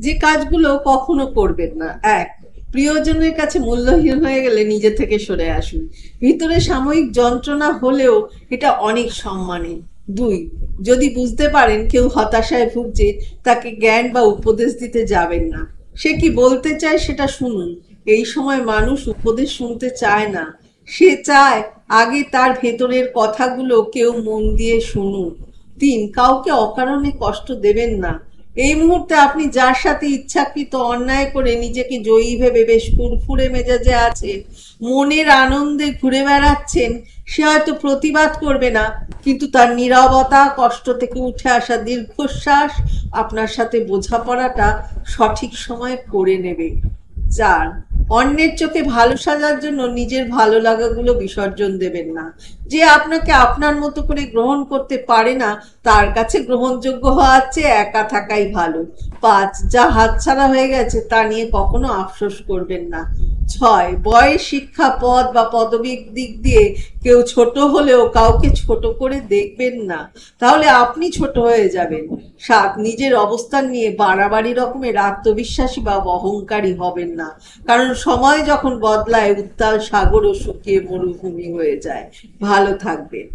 যে কাজগুলো কখনো করবেন না। এক, প্রিয়জনের কাছে মূল্যহীন হয়ে গেলে নিজে থেকে সরে আসুন। ভিতরে সাময়িক যন্ত্রণা হলেও এটা অনেক সম্মানের। দুই, যদি বুঝতে পারেন কেউ হতাশায় ভুগছে, তাকে জ্ঞান বা উপদেশ দিতে যাবেন না। সে কি বলতে চায় সেটা শুনুন। এই সময় মানুষ উপদেশ শুনতে চায় না, সে চায় আগে তার ভেতরের কথাগুলো কেউ মন দিয়ে শুনুন। তিন, কাউকে অকারণে কষ্ট দেবেন না। এই মুহূর্তে আপনি যার সাথে ইচ্ছাকৃত অন্যায় করে নিজেকে জয়ী ভেবে বেশ ফুরফুরে মেজাজে আছেন, মনের আনন্দে ঘুরে বেড়াচ্ছেন, সে হয়তো প্রতিবাদ করবে না, কিন্তু তার নীরবতা, কষ্ট থেকে উঠে আসা দীর্ঘশ্বাস আপনার সাথে বোঝাপড়াটা সঠিক সময়ে করে নেবে। চার, অন্যের চোখে ভালো সাজার জন্য নিজের ভালো লাগাগুলো বিসর্জন দেবেন না। যে আপনাকে আপনার মতো করে গ্রহণ করতে পারে না, তার কাছে গ্রহণযোগ্য হওয়ার চেয়ে একা থাকাই ভালো। পাঁচ, যা হাতছাড়া হয়ে গেছে তা নিয়ে কখনো আফসোস করবেন না। ছয়, বয়স, শিক্ষা, পদ বা পদবীর দিক দিয়ে কেউ ছোট হলেও কাউকে ছোট করে দেখবেন না, তাহলে আপনি ছোট হয়ে যাবেন। সাত, নিজের অবস্থান নিয়ে বাড়াবাড়ি রকমের আত্মবিশ্বাসী বা অহংকারী হবেন না, কারণ সময় যখন বদলায় উত্তাল সাগরও শুকিয়ে মরুভূমি হয়ে যায়। ভালো থাকবেন।